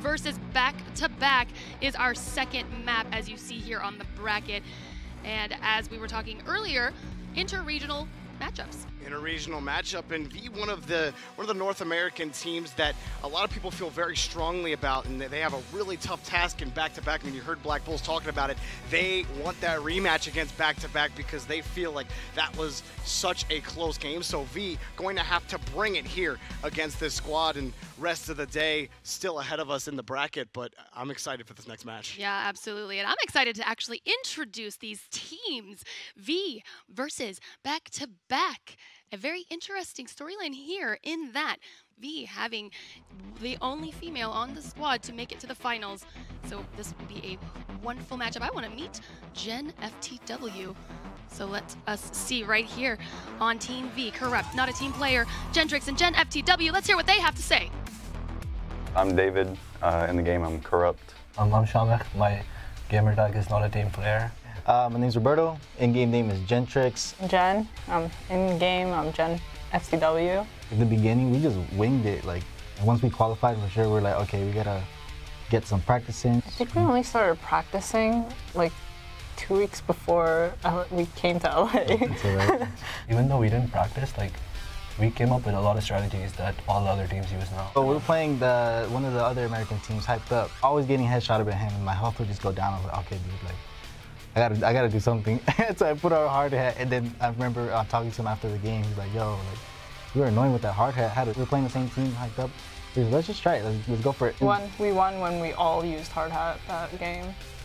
versus back-to-back is our second map, as you see here on the bracket. And as we were talking earlier, inter-regional matchups. Inter-regional matchup, and V, one of the North American teams that a lot of people feel very strongly about, and they have a really tough task in back-to-back. I mean, you heard Black Bulls talking about it. They want that rematch against back-to-back because they feel like that was such a close game. So V going to have to bring it here against this squad, and rest of the day still ahead of us in the bracket, but I'm excited for this next match. Yeah, absolutely. And I'm excited to actually introduce these teams. V versus back-to-back. A very interesting storyline here in that V having the only female on the squad to make it to the finals. So this will be a wonderful matchup. I want to meet Gen FTW. So let us see right here on Team V. Corrupt, not a team player. Gendrix and Gen FTW. Let's hear what they have to say. I'm David. In the game, I'm Corrupt. I'm Shamek. My gamer tag is not a team player. My name's Roberto. In-game name is Gentrix. Jen. In-game, I'm Gen FCW. At the beginning, we just winged it. Like, once we qualified for sure, we're like, okay, we gotta get some practice in. I think we only started practicing like 2 weeks before we came to LA. Even though we didn't practice, like, we came up with a lot of strategies that all the other teams use now. So we were playing one of the other American teams, Hyped Up. Always getting headshotted by him, and my health would just go down. I was like, okay, dude, like, I gotta do something. So I put on a hard hat, and then I remember talking to him after the game. He's like, yo, like, you were annoying with that hard hat. We were playing the same team, Hyped Up. Let's just try it. Let's go for it. We won when we all used hard hat that game.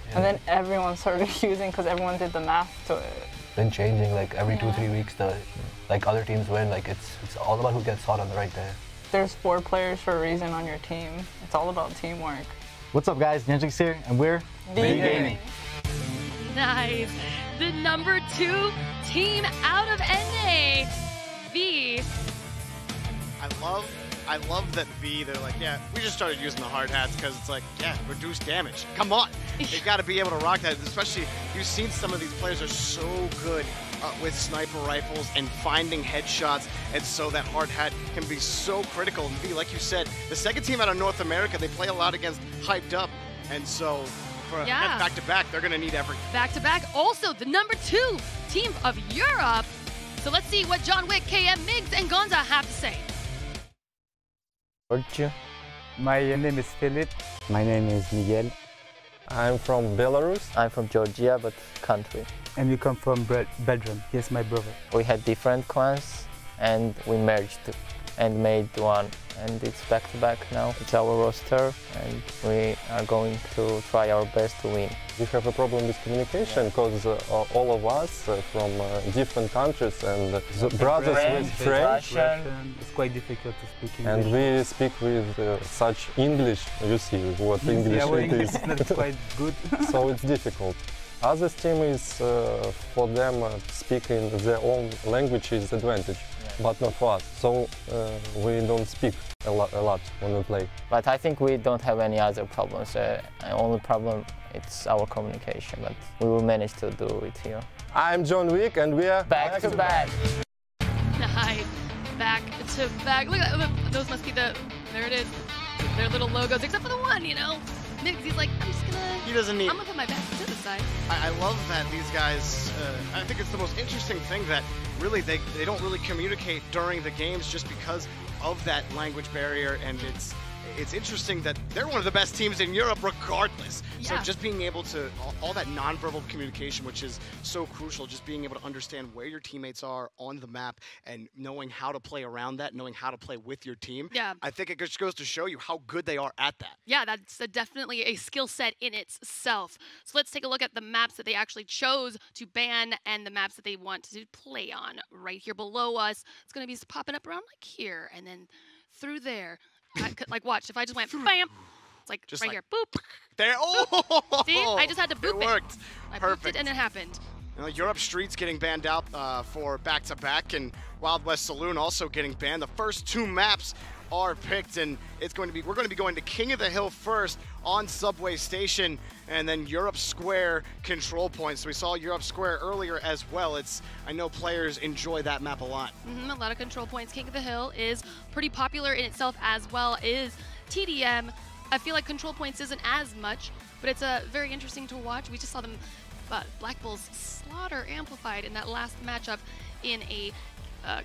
Yeah. And then everyone started using because everyone did the math to it. Been changing like every 2-3 weeks. Like other teams win. Like it's all about who gets shot on the right day. There's 4 players for a reason on your team. It's all about teamwork. What's up, guys? Gentrix here, and we're V Gaming. Nice. The number 2 team out of NA, V. I love that V, they're like, yeah, we just started using the hard hats because it's like, yeah, reduce damage. Come on. They got to be able to rock that. Especially, you've seen some of these players are so good with sniper rifles and finding headshots, and so that hard hat can be so critical. And V, like you said, the second team out of North America, they play a lot against Hyped Up, and so for back-to-back, they're going to need everything. Back-to-back, also the number 2 team of Europe. So let's see what John Wick, KM, Migs, and Gonza have to say. My name is Philip. My name is Miguel. I'm from Belarus. I'm from Georgia, but country. And we come from Belgium. He's my brother. We had different clans and we merged and made one. And it's back-to-back now. It's our roster and we are going to try our best to win. We have a problem with communication because all of us from different countries and brothers with French. Russian. It's quite difficult to speak English. And we speak with such English. You see what English it is. It's not quite good. So it's difficult. Other team is for them speaking their own language is advantage, but not for us. So we don't speak a lot when we play. But I think we don't have any other problems. The only problem it's our communication, but we will manage to do it here. I'm John Wick, and we are back-to-back. Nice, back-to-back. Look at that. Those must be there it is. Their little logos, except for the one, you know. Migs, he's like, I'm just gonna. He doesn't need. I'm gonna put my back to the side. I love that these guys. I think it's the most interesting thing that really they don't really communicate during the games just because of that language barrier, and it's interesting that they're one of the best teams in Europe regardless. Yeah. So just being able to, all that nonverbal communication, which is so crucial, just being able to understand where your teammates are on the map and knowing how to play around that, knowing how to play with your team. Yeah. I think it just goes to show you how good they are at that. Yeah, that's definitely a skill set in itself. So let's take a look at the maps that they actually chose to ban and the maps that they want to play on right here below us. It's going to be popping up around like here and then through there. Like, watch, if I just went bam, it's like just right here, boop. There, oh! See, I just had to boop it. It worked. I Perfect. booped it and it happened. You know, Europe Streets getting banned out for back-to-back, and Wild West Saloon also getting banned. The first 2 maps are picked, and we're going to be going to King of the Hill first on Subway Station, and then Europe Square Control Point. So we saw Europe Square earlier as well. I know players enjoy that map a lot. A lot of control points. King of the Hill is pretty popular in itself as well. Is TDM, I feel like control points isn't as much, but it's very interesting to watch. We just saw them, Black Bulls slaughter Amplified in that last matchup in a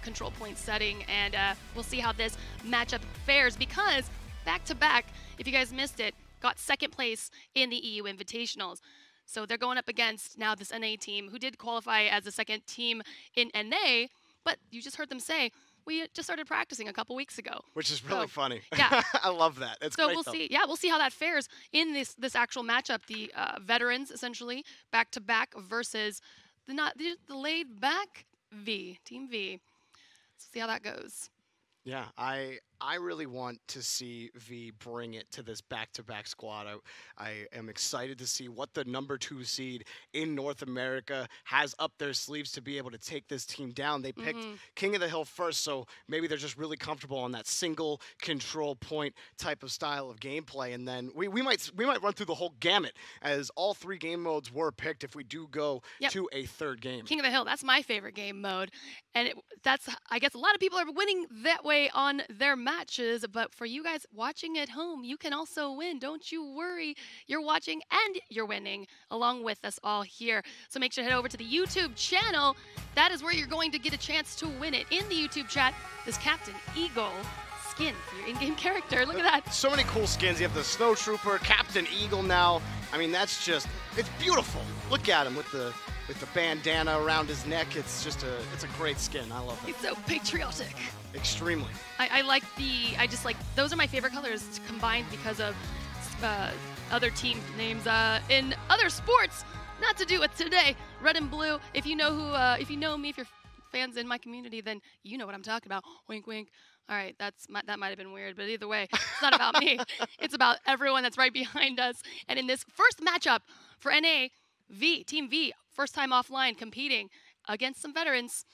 control point setting, and we'll see how this matchup fares, because back-to-back, if you guys missed it, got second place in the EU Invitationals. So they're going up against now this NA team who did qualify as a second team in NA, but you just heard them say, we just started practicing a couple weeks ago. Which is really funny. Yeah. I love that. It's so great we'll though. see. Yeah, we'll see how that fares in this actual matchup. The veterans, essentially, back-to-back versus the laid-back Team V. Let's see how that goes. Yeah, I really want to see V bring it to this back-to-back squad. I am excited to see what the #2 seed in North America has up their sleeves to be able to take this team down. They picked King of the Hill first, so maybe they're just really comfortable on that single control point type of style of gameplay. And then we might run through the whole gamut, as all 3 game modes were picked if we do go to a 3rd game. King of the Hill, that's my favorite game mode. And that's, I guess a lot of people are winning that way on their matches, but for you guys watching at home, you can also win. Don't you worry. You're watching and you're winning along with us all here. So make sure to head over to the YouTube channel. That is where you're going to get a chance to win it. In the YouTube chat, this Captain Eagle skin for your in-game character. Look at that. So many cool skins. You have the Snow Trooper, Captain Eagle now. I mean, that's just, it's beautiful. Look at him with the bandana around his neck. It's a great skin. I love it. He's so patriotic. Extremely. I just like, those are my favorite colors combined because of other team names in other sports. Not to do with today. Red and blue. If you know who, if you know me, if you're fans in my community, then you know what I'm talking about. Wink, wink. All right, that might have been weird, but either way, it's not about me. It's about everyone that's right behind us. And in this first matchup for NA, Team V, first time offline competing against some veterans.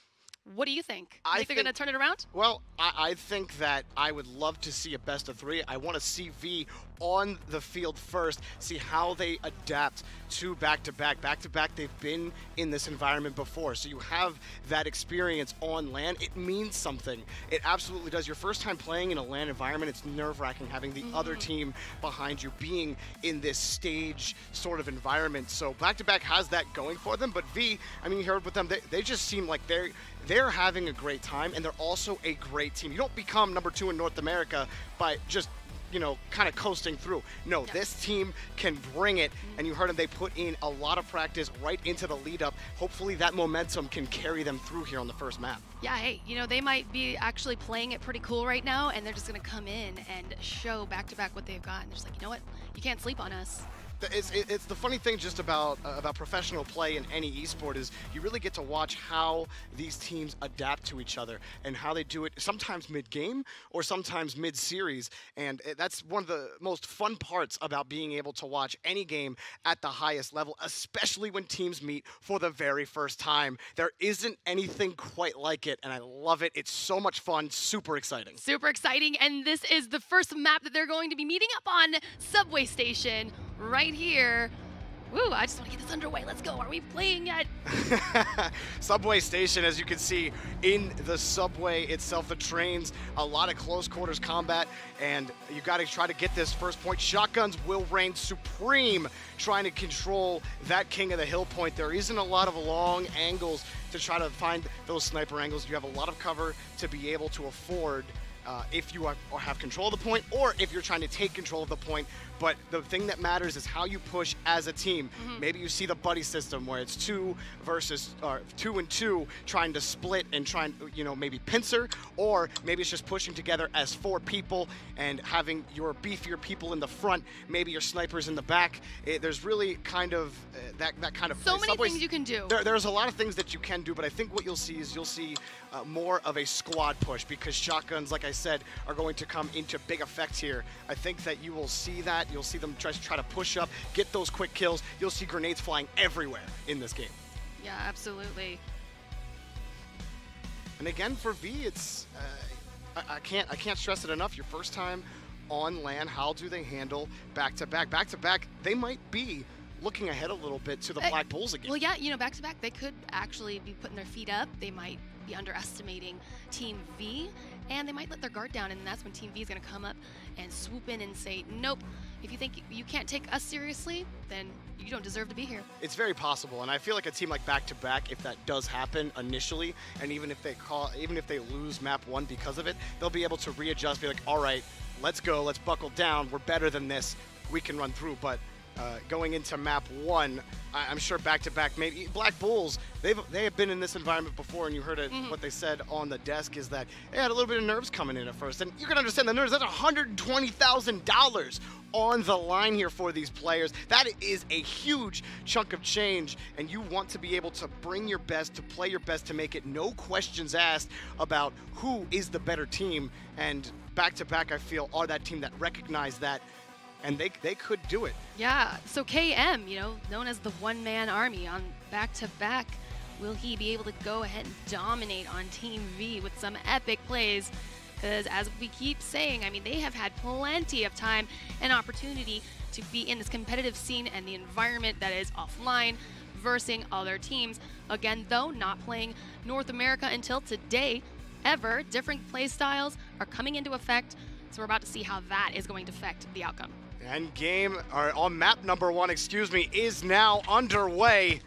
What do you think? You think they're going to turn it around? Well, I think that I would love to see a best of 3. I want to see V on the field first, see how they adapt to back-to-back. Back-to-back, they've been in this environment before, so you have that experience on LAN. It means something. It absolutely does. Your first time playing in a LAN environment, it's nerve-wracking having the other team behind you, being in this stage sort of environment. So back-to-back has that going for them, but V, I mean, you heard with them, they just seem like they're having a great time, and they're also a great team. You don't become #2 in North America by just, you know, kind of coasting through. No, this team can bring it, and you heard them, they put in a lot of practice right into the lead up. Hopefully that momentum can carry them through here on the first map. Yeah, hey, you know, they might be actually playing it pretty cool right now, and they're just going to come in and show back-to-back what they've got. And they're just like, you know what? You can't sleep on us. It's the funny thing just about professional play in any esport is you really get to watch how these teams adapt to each other and how they do it sometimes mid-game or sometimes mid-series, and that's one of the most fun parts about being able to watch any game at the highest level, especially when teams meet for the very first time. There isn't anything quite like it, and I love it. It's so much fun, super exciting. Super exciting, and this is the first map that they're going to be meeting up on, Subway Station. Right here. Woo, I just want to get this underway. Let's go. Are we playing yet? Subway Station, as you can see in the subway itself, the trains, a lot of close quarters combat, and you got to try to get this first point. Shotguns will reign supreme, trying to control that King of the Hill point. There isn't a lot of long angles to try to find those sniper angles. You have a lot of cover to be able to afford if you have control of the point, or if you're trying to take control of the point. But the thing that matters is how you push as a team. Maybe you see the buddy system where it's 2 and 2 trying to split and trying, you know, maybe pincer, or maybe it's just pushing together as 4 people and having your beefier people in the front, maybe your snipers in the back. There's really kind of that kind of so many things you can do. There's a lot of things that you can do, but I think what you'll see is more of a squad push, because shotguns, like I said, are going to come into big effect here. I think that you will see that. You'll see them try to push up, get those quick kills. You'll see grenades flying everywhere in this game. Yeah, absolutely. And again, for V, it's I can't stress it enough. Your first time on LAN, how do they handle back-to-back? Back-to-back, they might be looking ahead a little bit to the Black Bulls again. Well, yeah, you know, back-to-back, they could actually be putting their feet up. They might be underestimating Team V, and they might let their guard down, and that's when Team V is going to come up and swoop in and say, nope, if you think you can't take us seriously, then you don't deserve to be here. It's very possible, and I feel like a team like back-to-back, if that does happen initially, and even if they lose map 1 because of it, they'll be able to readjust, be like, all right, let's go, let's buckle down, we're better than this, we can run through. But going into map 1, I'm sure back-to-back, maybe Black Bulls, they have been in this environment before, and you heard it, what they said on the desk is that they had a little bit of nerves coming in at first, and you can understand the nerves. That's $120,000 on the line here for these players. That is a huge chunk of change, and you want to be able to bring your best, to play your best, to make it no questions asked about who is the better team, and back-to-back, I feel, are that team that recognize that, and they could do it. Yeah, so KM, you know, known as the one-man army on back-to-back, will he be able to go ahead and dominate on Team V with some epic plays? Because as we keep saying, I mean, they have had plenty of time and opportunity to be in this competitive scene and the environment that is offline, versing other teams. Again, though, not playing North America until today, ever. Different play styles are coming into effect, so we're about to see how that is going to affect the outcome. And game, or on map number 1, excuse me, is now underway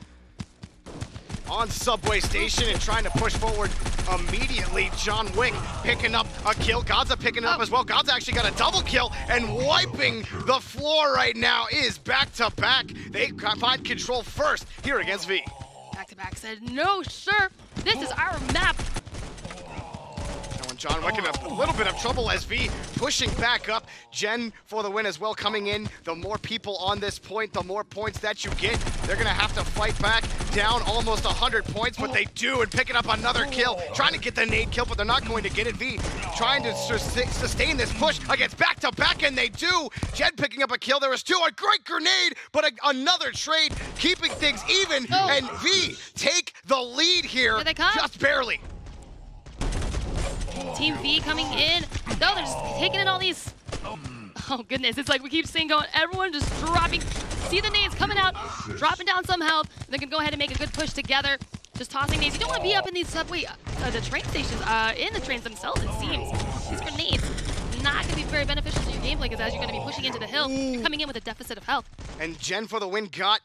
on Subway Station and trying to push forward immediately. John Wick picking up a kill. Godza picking it up as well. Godza actually got a double kill, and wiping the floor right now is back-to-back. They find control first here against V. Back-to-back said, no, sir, this is our map. John Wick in a little bit of trouble as V pushing back up. Jen for the win as well coming in. The more people on this point, the more points that you get. They're going to have to fight back, down almost 100 points, but they do, and picking up another kill. Trying to get the nade kill, but they're not going to get it. V trying to sustain this push against back-to-back, and they do. Jen picking up a kill. There was 2. A great grenade, but another trade, keeping things even, and V take the lead here, just barely. Team V coming in. No, they're just taking in all these. Oh goodness, it's like we keep seeing going, everyone just dropping. See the nades coming out, dropping down some health. They can go ahead and make a good push together. Just tossing nades. You don't want to be up in these subway, the train stations, in the trains themselves, it seems. These grenades not going to be very beneficial to your gameplay because as you're going to be pushing into the hill, you're coming in with a deficit of health. And Jen for the win got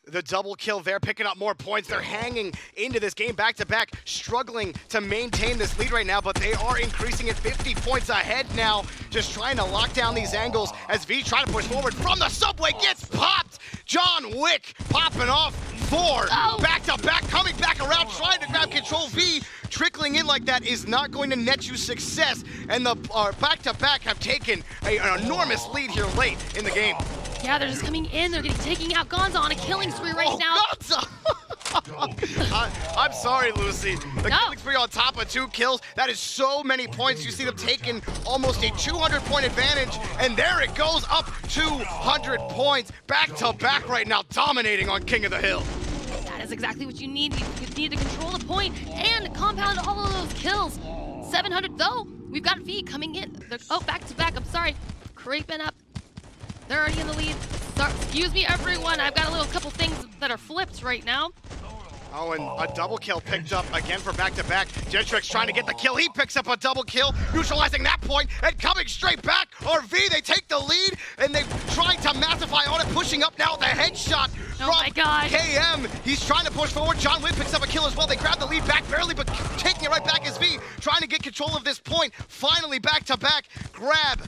the double kill there, picking up more points. They're hanging into this game back-to-back, struggling to maintain this lead right now, but they are increasing it 50 points ahead now, just trying to lock down these angles as V trying to push forward from the subway, gets popped! John Wick popping off 4, back-to-back, coming back around, trying to grab control. V trickling in like that is not going to net you success, and the back-to-back have taken an enormous lead here late in the game. Yeah, they're just coming in. They're taking out Gonza on a killing spree right now. Gonza! I'm sorry, Lucy. The killing spree on top of 2 kills. That is so many points. You see them taking almost a 200-point advantage, and there it goes, up 200 points. Back-to-back right now, dominating on King of the Hill. That is exactly what you need. You need to control the point and compound all of those kills. 700 though. We've got V coming in. Back-to-back. I'm sorry. Creeping up. They're already in the lead. Excuse me, everyone. I've got a couple things that are flipped right now. Oh, and a double kill picked up again for back-to-back. Gentrix trying to get the kill. He picks up a double kill, neutralizing that point, and coming straight back. RV, they take the lead, and they're trying to massify on it, pushing up now with a headshot from KM. He's trying to push forward. John Wick picks up a kill as well. They grab the lead back barely, but taking it right back is V, trying to get control of this point. Finally, back-to-back, grab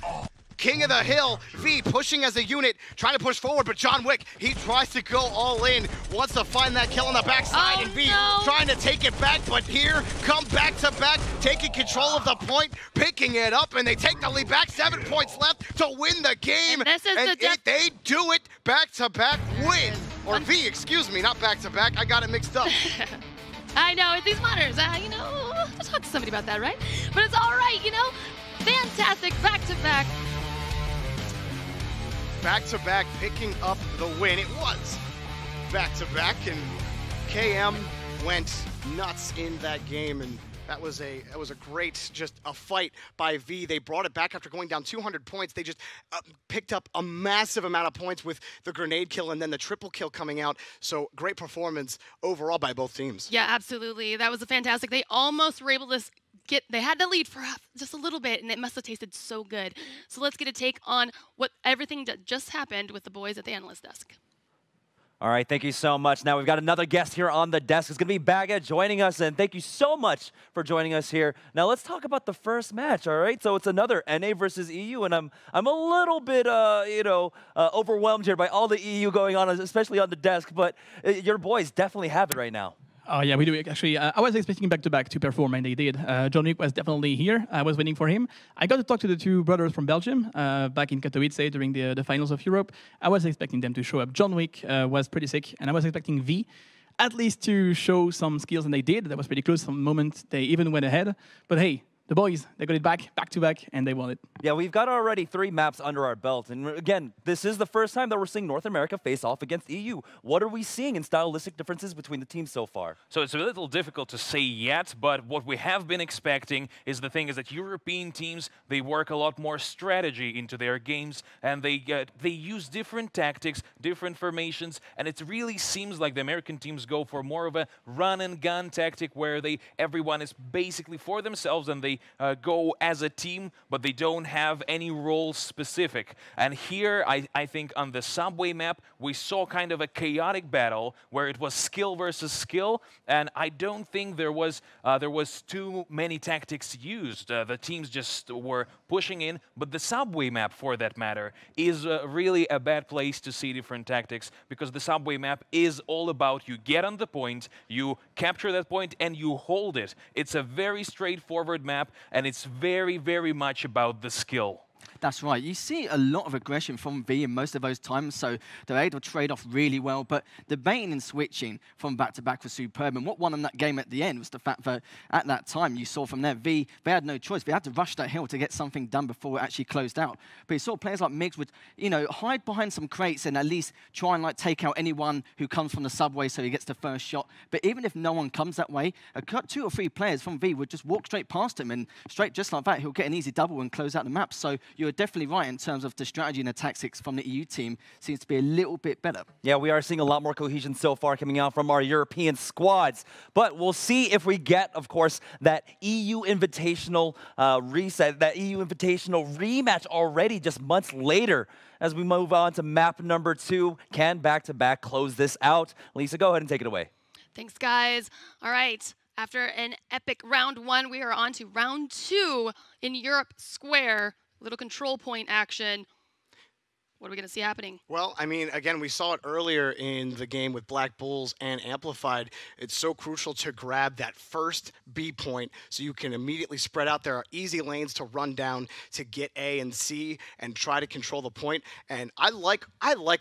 King of the Hill. V pushing as a unit, trying to push forward, but John Wick, he tries to go all in, wants to find that kill on the backside, and V trying to take it back, but here come back-to-back, taking control of the point, picking it up, and they take the lead back. 7 points left to win the game, and they do it, back-to-back win. Or V, excuse me, not back-to-back, I got it mixed up. I know, it's these monitors, you know, I'll talk to somebody about that, right? But it's all right, you know? Fantastic, back-to-back. Back-to-back picking up the win. It was back-to-back, and KM went nuts in that game, and That was a great, just a fight by V. They brought it back after going down 200 points. They just picked up a massive amount of points with the grenade kill and then the triple kill coming out. So great performance overall by both teams. Yeah, absolutely. That was fantastic. They almost were able to they had the lead for just a little bit, and it must have tasted so good. So let's get a take on what everything that just happened with the boys at the analyst desk. All right, thank you so much. Now we've got another guest here on the desk. It's going to be Baga joining us, and thank you so much for joining us here. Now let's talk about the first match, all right? So it's another NA versus EU, and I'm a little bit, overwhelmed here by all the EU going on, especially on the desk, but your boys definitely have it right now. Oh, yeah, we do. Actually, I was expecting back-to-back to perform, and they did. John Wick was definitely here. I was waiting for him. I got to talk to the two brothers from Belgium back in Katowice during the finals of Europe. I was expecting them to show up. John Wick was pretty sick, and I was expecting V at least to show some skills, and they did. That was pretty close. Some moment they even went ahead. But hey, the boys, they got it back-to-back, and they won it. Yeah, we've got already 3 maps under our belt. And again, this is the first time that we're seeing North America face off against EU. What are we seeing in stylistic differences between the teams so far? So it's a little difficult to say yet, but what we have been expecting is the thing is that European teams, they work a lot more strategy into their games, and they use different tactics, different formations, and it really seems like the American teams go for more of a run-and-gun tactic where everyone is basically for themselves, and they go as a team, but they don't have any role specific. And here, I think on the subway map, we saw kind of a chaotic battle where it was skill versus skill, and I don't think there was too many tactics used. The teams just were pushing in, but the subway map, for that matter, is really a bad place to see different tactics, because the subway map is all about you get on the point, you capture that point, and you hold it. It's a very straightforward map, and it's very, very much about the skill. That's right. You see a lot of aggression from V in most of those times, so they're able to trade off really well. But the baiting and switching from back-to-back was superb. And what won them that game at the end was the fact that at that time, you saw from there, V, they had no choice. They had to rush that hill to get something done before it actually closed out. But you saw players like Migs would, hide behind some crates and at least try and take out anyone who comes from the subway so he gets the first shot. But even if no one comes that way, 2 or 3 players from V would just walk straight past him, and straight just like that, he'll get an easy double and close out the map. So you're definitely right in terms of the strategy and the tactics from the EU team seems to be a little bit better. Yeah, we are seeing a lot more cohesion so far coming out from our European squads. But we'll see if we get, of course, that EU Invitational reset, that EU Invitational rematch already just months later. As we move on to map number 2, can back-to-back close this out? Lisa, go ahead and take it away. Thanks, guys. All right. After an epic round 1, we are on to round 2 in Europe Square. Little control point action. What are we going to see happening? Well, I mean, again, we saw it earlier in the game with Black Bulls and Amplified. It's so crucial to grab that first B point so you can immediately spread out. There are easy lanes to run down to get A and C and try to control the point. And I like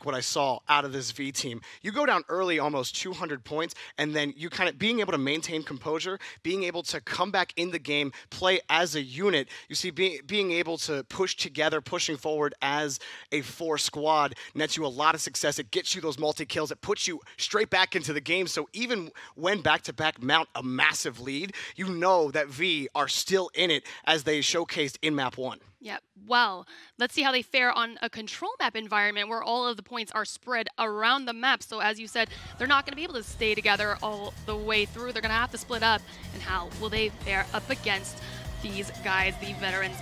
what I saw out of this V team. You go down early, almost 200 points, and then you kind of being able to maintain composure, being able to come back in the game, play as a unit. You see, being able to push together, pushing forward as a squad nets you a lot of success. It gets you those multi-kills. It puts you straight back into the game. So even when back-to-back mount a massive lead, you know that V are still in it as they showcased in map 1. Yeah, well, let's see how they fare on a control map environment where all of the points are spread around the map. So as you said, they're not going to be able to stay together all the way through. They're going to have to split up. And how will they fare up against these guys, the veterans?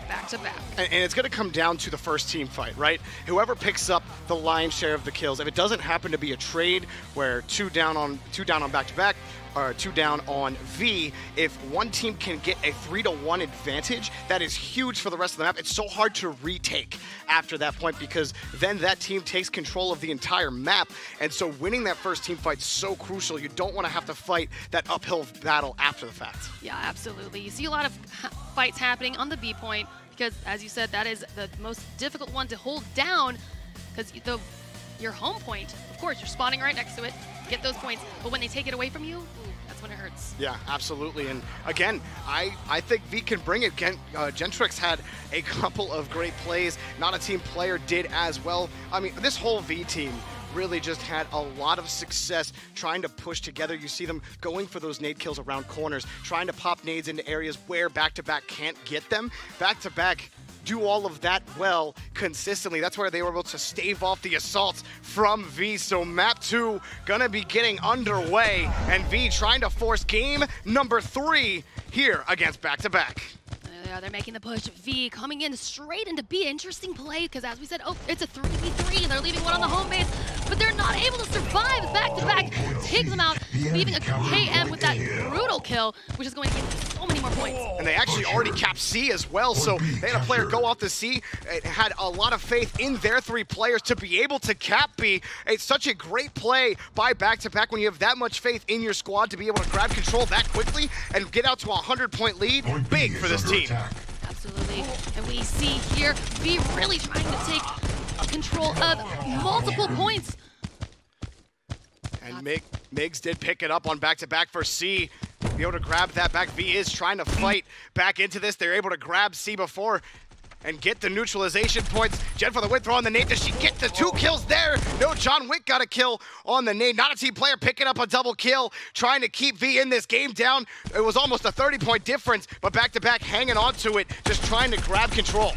Back-to-back. And it's going to come down to the first team fight, right? Whoever picks up the lion's share of the kills. If it doesn't happen to be a trade where 2 down on back-to-back, or 2 down on V, if one team can get a 3-1 advantage, that is huge for the rest of the map. It's so hard to retake after that point because then that team takes control of the entire map. And so winning that first team fight is so crucial. You don't want to have to fight that uphill battle after the fact. Yeah, absolutely. You see a lot of fights happening on the B point because, as you said, that is the most difficult one to hold down because your home point, of course, you're spawning right next to it, get those points, but when they take it away from you, that's when it hurts. Yeah, absolutely. And again, I think V can bring it. Gentrix had a couple of great plays. Not a team player did as well. I mean, this whole V team really just had a lot of success trying to push together. You see them going for those nade kills around corners, trying to pop nades into areas where back-to-back can't get them. Back-to-back do all of that well consistently. That's where they were able to stave off the assaults from V. So map 2 gonna be getting underway, and V trying to force game number 3 here against back-to-back. They're making the push. V coming in straight into B. Interesting play, because as we said, it's a 3v3, and they're leaving one on the home base, but they're not able to survive. Back-to-back takes them out, leaving a KM with that brutal kill, which is going to get so many more points. And they actually already capped C as well, so they had a player go off the C. It had a lot of faith in their 3 players to be able to cap B. It's such a great play by back-to-back when you have that much faith in your squad to be able to grab control that quickly and get out to a 100-point lead. Big for this team. Absolutely. And we see here V really trying to take control of multiple points. And Migs did pick it up on back-to-back for C. Be able to grab that back. V is trying to fight back into this. They're able to grab C before and get the neutralization points. Jen for the win throw on the nade. Does she get the 2 kills there? No, John Wick got a kill on the nade. Not a team player picking up a double kill, trying to keep V in this game down. It was almost a 30-point difference, but back-to-back hanging on to it, just trying to grab control.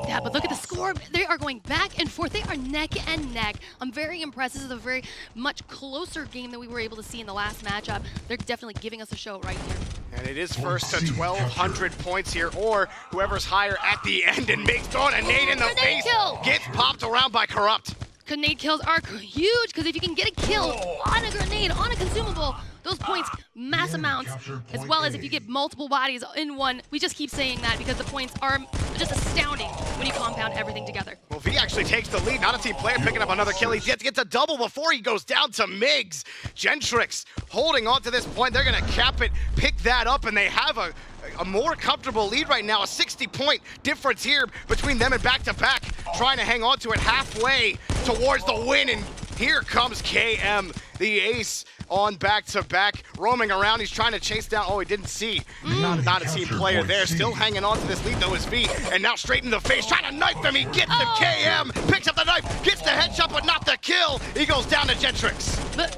Yeah, but look at the score. They are going back and forth. They are neck and neck. I'm very impressed. This is a very much closer game than we were able to see in the last matchup. They're definitely giving us a show right here. And it is first to 1,200 points here, or whoever's higher at the end, and makes throwing a nade in the face. Kill. Gets popped around by Corrupt. Grenade kills are huge, because if you can get a kill on a grenade, on a consumable, those points, mass amounts, as well as if you get multiple bodies in one. We just keep saying that because the points are just astounding when you compound everything together. Well, V actually takes the lead. Not a team player picking up another kill. He gets a double before he goes down to Migs. Gentrix holding on to this point. They're going to cap it, pick that up, and they have a more comfortable lead right now. A 60-point difference here between them and back-to-back, trying to hang on to it halfway towards the win. And here comes KM, the ace on back-to-back, roaming around. He's trying to chase down. Oh, he didn't see. Not a team player there. Still hanging on to this lead, though, is V. And now straight in the face, trying to knife him. He gets the KM, picks up the knife, gets the headshot, but not the kill. He goes down to Gentrix. But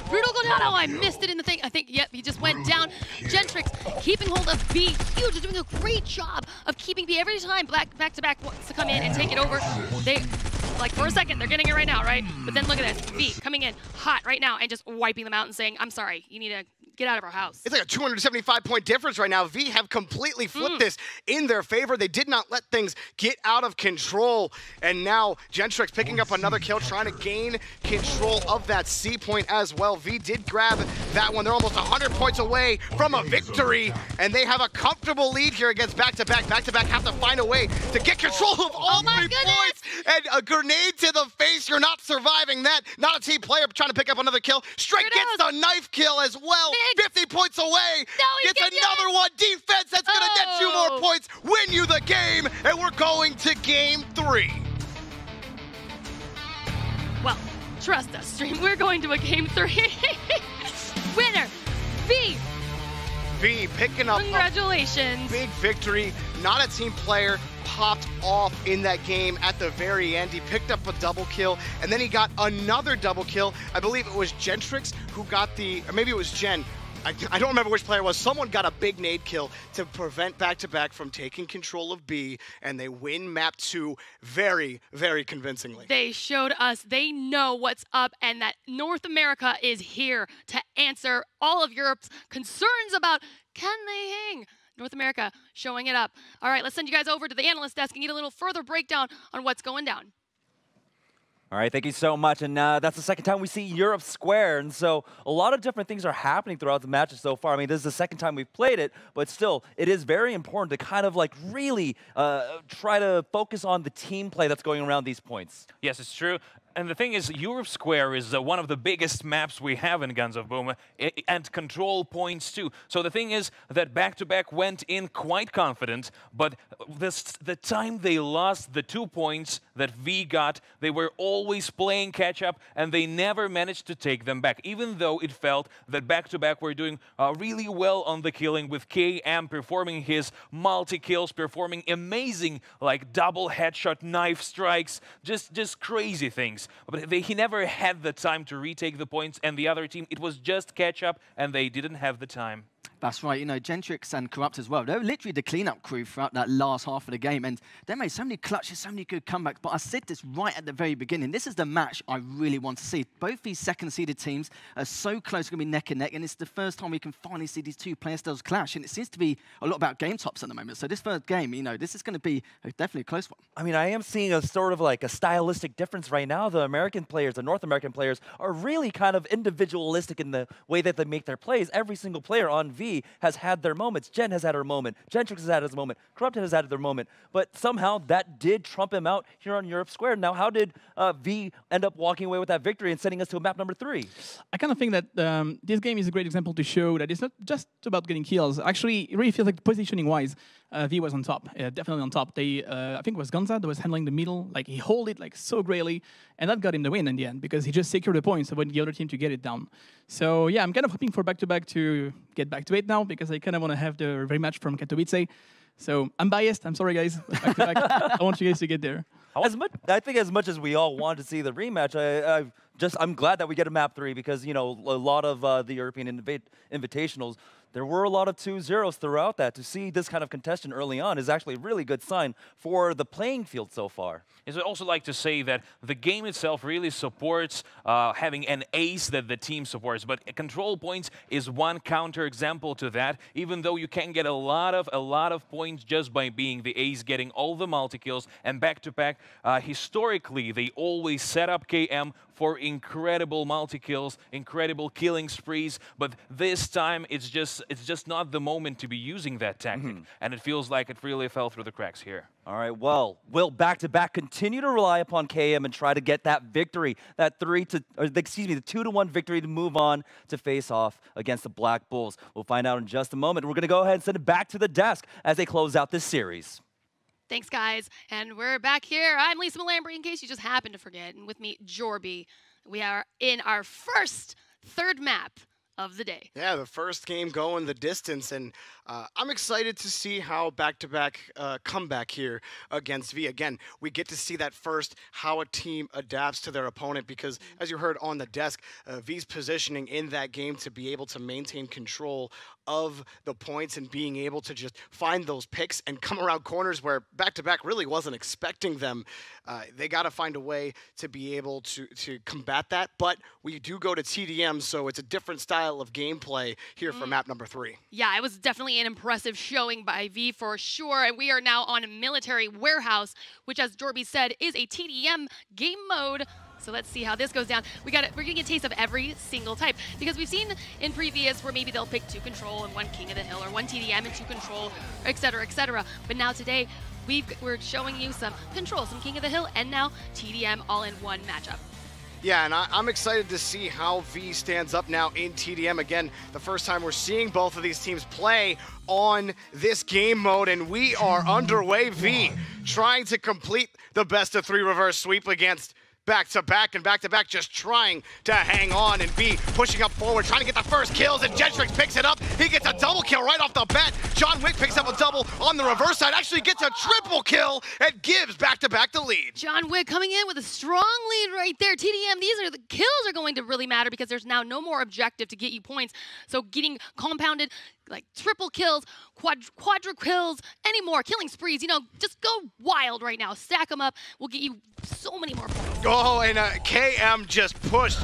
brutal go down. Oh, I missed it in the thing. I think, yep, he just went down. Gentrix keeping hold of B. Huge is doing a great job of keeping B. Every time back-to-back wants to come in and take it over, they, like, for a second, they're getting it right now, right? But then look at this. V coming in hot right now and just wiping them out and saying, I'm sorry, you need to get out of our house. It's like a 275-point difference right now. V have completely flipped this in their favor. They did not let things get out of control. And now Gentrix picking up another kill, trying to gain control of that C point as well. V did grab that one. They're almost 100 points away from a victory, and they have a comfortable lead here against back-to-back. Back-to-back have to find a way to get control of all 3 points. And a grenade to the face. You're not surviving that. Not a team player trying to pick up another kill. Straight gets the knife kill as well. 50 points away. Gets another one. Defense that's going to get you more points, win you the game, and we're going to game 3. Well, trust us, stream. We're going to a game 3. Winner, V. V picking up Congratulations. a big victory. Not a team player. Popped off in that game at the very end. He picked up a double kill, and then he got another double kill. I believe it was Gentrix who got the, or maybe it was Jen. I don't remember which player it was. Someone got a big nade kill to prevent back-to-back from taking control of B, and they win map 2 very, very convincingly. They showed us they know what's up and that North America is here to answer all of Europe's concerns about can they hang? North America showing it up. All right, let's send you guys over to the analyst desk and get a little further breakdown on what's going down. All right, thank you so much. And that's the second time we see Europe square. And so a lot of different things are happening throughout the matches so far. I mean, this is the second time we've played it, but still, it is very important to kind of like really try to focus on the team play that's going around these points. Yes, it's true. And the thing is, Europe Square is one of the biggest maps we have in Guns of Boom, and control points too. So the thing is that back-to-back went in quite confident, but the time they lost the 2 points that V got, they were always playing catch-up, and they never managed to take them back, even though it felt that back-to-back were doing really well on the killing, with KM performing his multi-kills, performing amazing like double headshot knife strikes, just crazy things. things. But he never had the time to retake the points, and the other team, it was just catch up, and they didn't have the time. That's right, you know, Gentrix and Corrupt as well. They were literally the cleanup crew throughout that last half of the game, and they made so many clutches, so many good comebacks. But I said this right at the very beginning. This is the match I really want to see. Both these second-seeded teams are so close, going to be neck and neck, and it's the first time we can finally see these two player styles clash. And it seems to be a lot about game tops at the moment. So this first game, you know, this is going to be definitely a close one. I mean, I am seeing a sort of like a stylistic difference right now. The American players, the North American players, are really kind of individualistic in the way that they make their plays. Every single player on V has had their moments. Jen has had her moment. Gentrix has had his moment. Corrupted has had their moment. But somehow that did trump him out here on Europe Square. Now, how did V end up walking away with that victory and sending us to map number 3? I kind of think that this game is a great example to show that it's not just about getting kills. Actually, it really feels like positioning-wise, V was on top, definitely on top. They, I think it was Gonza that was handling the middle. Like, he held it like so greatly, and that got him the win in the end because he just secured the points, avoiding the other team to get it down. So yeah, I'm kind of hoping for back-to-back to get back to 8 now because I kind of want to have the rematch from Katowice. So I'm biased. I'm sorry, guys. Back-to-back. I want you guys to get there. I think as much as we all want to see the rematch, I'm glad that we get a map 3 because, you know, a lot of the European invitationals, there were a lot of 2-0s throughout that. To see this kind of contestant early on is actually a really good sign for the playing field so far. I'd also like to say that the game itself really supports having an ace that the team supports, but control points is one counter example to that. Even though you can get a lot of points just by being the ace, getting all the multi-kills, and back-to-back, historically, they always set up KM for incredible multi-kills, incredible killing sprees, but this time it's just not the moment to be using that tactic, and it feels like it really fell through the cracks here. All right, well, will back-to-back continue to rely upon KM and try to get that victory, that the 2-1 victory to move on to face off against the Black Bulls? We'll find out in just a moment. We're going to go ahead and send it back to the desk as they close out this series. Thanks, guys. And we're back here. I'm Lisa Malambry, in case you just happened to forget. And with me, Jorby. We are in our third map of the day. Yeah, the first game going the distance, and I'm excited to see how back-to-back comeback here against V. Again, we get to see that first, how a team adapts to their opponent, because as you heard on the desk, V's positioning in that game to be able to maintain control of the points and being able to just find those picks and come around corners where back-to-back really wasn't expecting them. They got to find a way to be able to combat that, but we do go to TDM, so it's a different style of gameplay here for map number 3. Yeah, it was definitely an impressive showing by V for sure, and we are now on Military Warehouse, which, as Jorby said, is a TDM game mode. So let's see how this goes down. We're getting a taste of every single type, because we've seen in previous where maybe they'll pick 2 control and 1 King of the Hill, or 1 TDM and 2 control, etc., etc. But now today, we're showing you some control, some King of the Hill, and now TDM all in one matchup. Yeah, and I'm excited to see how V stands up now in TDM. Again, the first time we're seeing both of these teams play on this game mode, and we are underway. V trying to complete the best-of-3 reverse sweep against back-to-back, and back-to-back just trying to hang on, and V pushing up forward, trying to get the first kills, and Gentrix picks it up. He gets a double kill right off the bat. John Wick picks up a double on the reverse side, actually gets a triple kill, and gives back-to-back the lead. John Wick coming in with a strong lead right there. TDM, the kills are going to really matter because there's now no more objective to get you points. So getting compounded, like triple kills, quadra kills, any more killing sprees, you know, just go wild right now. Stack them up. We'll get you so many more points. Oh, and KM just pushed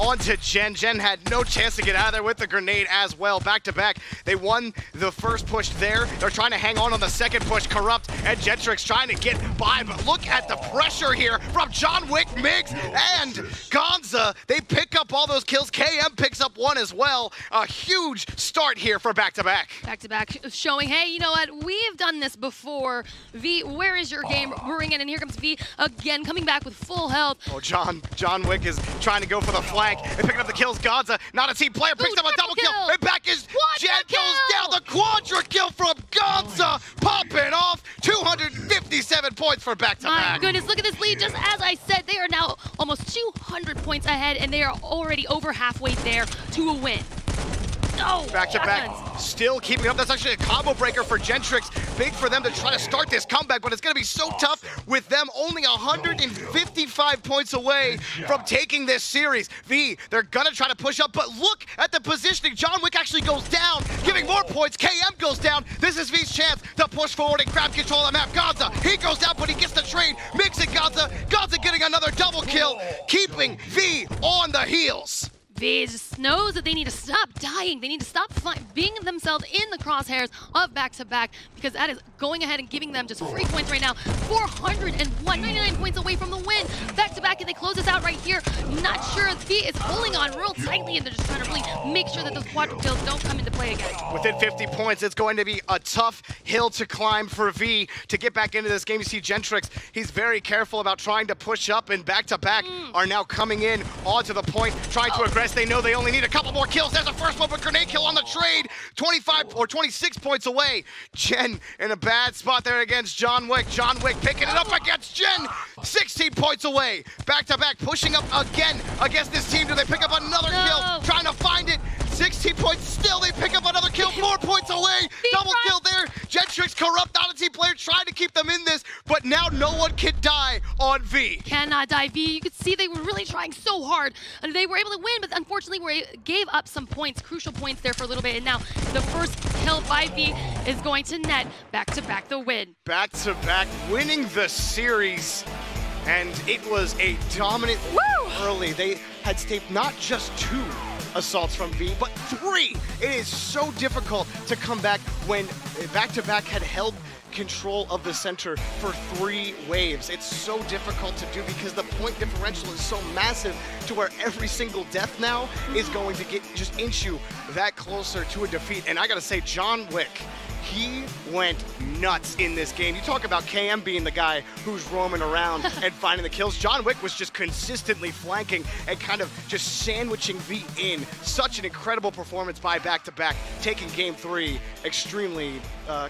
onto Jen. Jen had no chance to get out of there with the grenade as well. Back-to-back, they won the first push there. They're trying to hang on the second push. Corrupt and Gentrix trying to get by, but look at the pressure here from John Wick, Miggs, and Gonza. They pick up all those kills. KM picks up 1 as well. A huge start here for back-to-back. Back-to-back showing, hey, you know what? We've done this before. V, where is your game? Roaring in, and here comes V again, coming back with full health. Oh, John Wick is trying to go for the flank and picking up the kills. Gonza, not a team player, picks up a double kill. And back is Jen, goes down. The quadra kill from Gonza, popping off. 257 points for back-to-back. My goodness, look at this lead. Just as I said, they are now almost 200 points ahead, and they are already over halfway there to a win. No! Back to back, still keeping up. That's actually a combo breaker for Gentrix. Big for them to try to start this comeback, but it's going to be so tough with them only 155 points away from taking this series. V, they're going to try to push up, but look at the positioning. John Wick actually goes down, giving more points. KM goes down. This is V's chance to push forward and grab control of the map. Gaza, he goes down, but he gets the trade. Mixing Gaza. Gaza getting another double kill, keeping V on the heels. V just knows that they need to stop dying. They need to stop being themselves in the crosshairs of back-to-back, because that is going ahead and giving them just free points right now. 401, 99 points away from the win. Back-to-back, and they close this out right here. Not sure if V is holding on real tightly, and they're just trying to really make sure that those quadra kills don't come into play again. Within 50 points, it's going to be a tough hill to climb for V to get back into this game. You see Gentrix, he's very careful about trying to push up, and back-to-back are now coming in onto the point, trying to aggress. They know they only need a couple more kills. There's a first one, but grenade kill on the trade. 25 or 26 points away. Jen in a bad spot there against John Wick. John Wick picking it up against Jen. 16 points away. Back-to-back, pushing up again against this team. Do they pick up another kill? Trying to find it. 16 points still. They pick up another kill. 4 points away. Double kill there. Gentrix, corrupt, not a team player, trying to keep them in this, but now no one can die on V. Cannot die V. You could see they were really trying so hard, and they were able to win, but unfortunately gave up some points, crucial points there for a little bit, and now the first kill by V is going to net back-to-back the win. Back-to-back, winning the series, and it was a dominant early. They had stayed not just 2 assaults from V, but 3. It is so difficult to come back when back-to-back had held control of the center for 3 waves. It's so difficult to do because the point differential is so massive to where every single death now is going to just inch you that closer to a defeat. And I gotta say, John Wick, he went nuts in this game. You talk about KM being the guy who's roaming around and finding the kills. John Wick was just consistently flanking and kind of just sandwiching V in. Such an incredible performance by back-to-back, taking game 3 extremely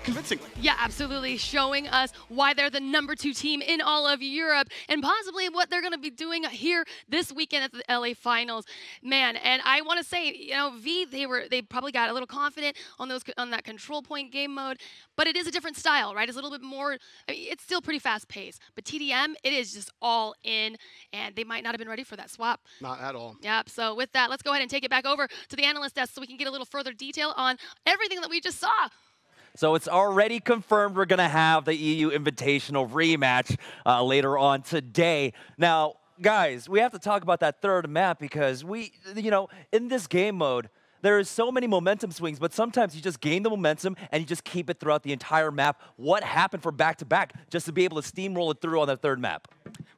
convincingly. Yeah, absolutely. Showing us why they're the #2 team in all of Europe, and possibly what they're going to be doing here this weekend at the LA Finals. Man, and I want to say, you know, V, they probably got a little confident on that control point game mode, but it is a different style, right? It's a little bit more, I mean, it's still pretty fast paced, but TDM, it is just all in, and they might not have been ready for that swap. Not at all. Yep, so with that, let's go ahead and take it back over to the analyst desk so we can get a little further detail on everything that we just saw. So it's already confirmed we're going to have the EU Invitational rematch later on today. Now, guys, we have to talk about that third map because in this game mode, there is so many momentum swings, but sometimes you just gain the momentum and you just keep it throughout the entire map. What happened for back-to-back just to be able to steamroll it through on that third map?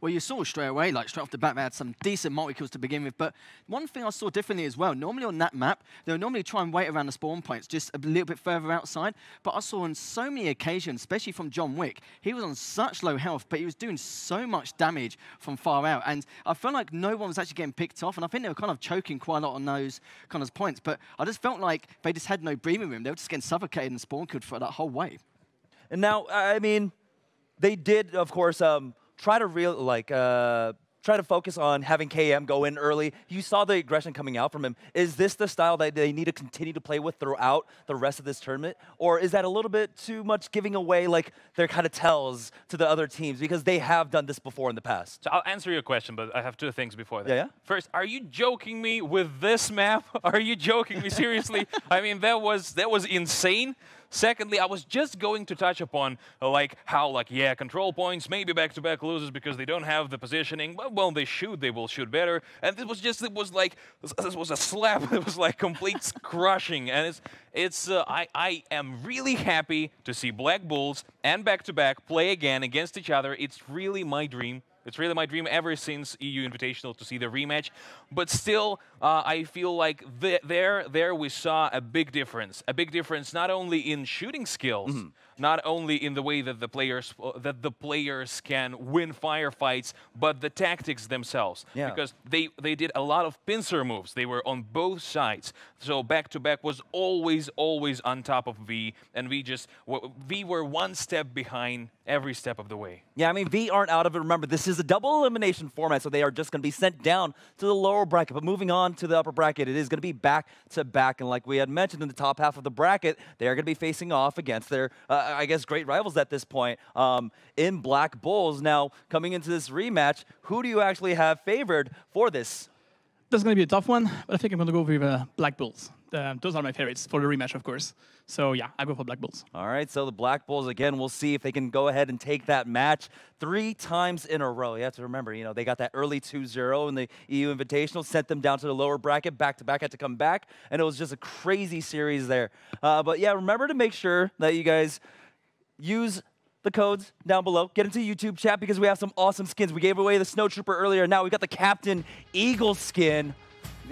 Well, you saw straight away, like straight off the bat, they had some decent multi-kills to begin with. But one thing I saw differently as well, normally on that map, they'll normally try and wait around the spawn points just a little bit further outside. But I saw on so many occasions, especially from John Wick, he was on such low health, but he was doing so much damage from far out. And I felt like no one was actually getting picked off. And I think they were kind of choking quite a lot on those kind of points. But I just felt like they just had no breathing room. They were just getting suffocated and spawn killed for that whole wave. And now, I mean, they did, of course, try to focus on having KM go in early. You saw the aggression coming out from him. Is this the style that they need to continue to play with throughout the rest of this tournament? Or is that a little bit too much giving away like their kind of tells to the other teams because they have done this before in the past? So I'll answer your question, but I have 2 things before that. Yeah? First, are you joking me with this map? Are you joking me seriously? I mean, that was insane. Secondly, I was just going to touch upon how control points, maybe back-to-back losers because they don't have the positioning. But well, they will shoot better. And it was a slap. It was like complete crushing. And I am really happy to see Black Bulls and back-to-back play again against each other. It's really my dream. It's really my dream ever since EU Invitational to see the rematch. But still, I feel like there we saw a big difference. A big difference not only in shooting skills, not only in the way that the players can win firefights, but the tactics themselves. Yeah. Because they did a lot of pincer moves. They were on both sides. So back-to-back was always on top of V, and V were one step behind every step of the way. Yeah, I mean, V aren't out of it. Remember, this is is a double elimination format, so they are just going to be sent down to the lower bracket. But moving on to the upper bracket, it is going to be back-to-back. And like we had mentioned in the top half of the bracket, they are going to be facing off against their, I guess, great rivals at this point in Black Bulls. Now, coming into this rematch, who do you actually have favored for this? That's going to be a tough one, but I think I'm going to go with Black Bulls. Those are my favorites for the rematch, of course. So yeah, I go for Black Bulls. All right, so the Black Bulls, again, we'll see if they can go ahead and take that match 3 times in a row. You have to remember, you know, they got that early 2-0 in the EU Invitational, sent them down to the lower bracket, back-to-back, had to come back, and it was just a crazy series there. But yeah, remember to make sure that you guys use the codes down below. Get into YouTube chat because we have some awesome skins. We gave away the Snow Trooper earlier. Now we got the Captain Eagle skin.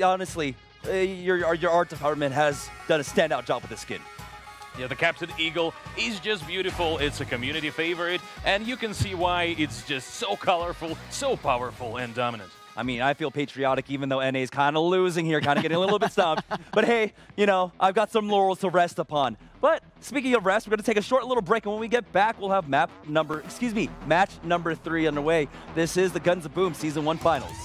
Honestly, your art department has done a standout job with this skin. Yeah, the Captain Eagle is just beautiful. It's a community favorite, and you can see why it's just so colorful, so powerful, and dominant. I mean, I feel patriotic even though NA is kind of losing here, kind of getting a little bit stomped. But hey, you know, I've got some laurels to rest upon. But speaking of rest, we're going to take a short little break, and when we get back, we'll have match number 3 underway. This is the Guns of Boom Season 1 Finals.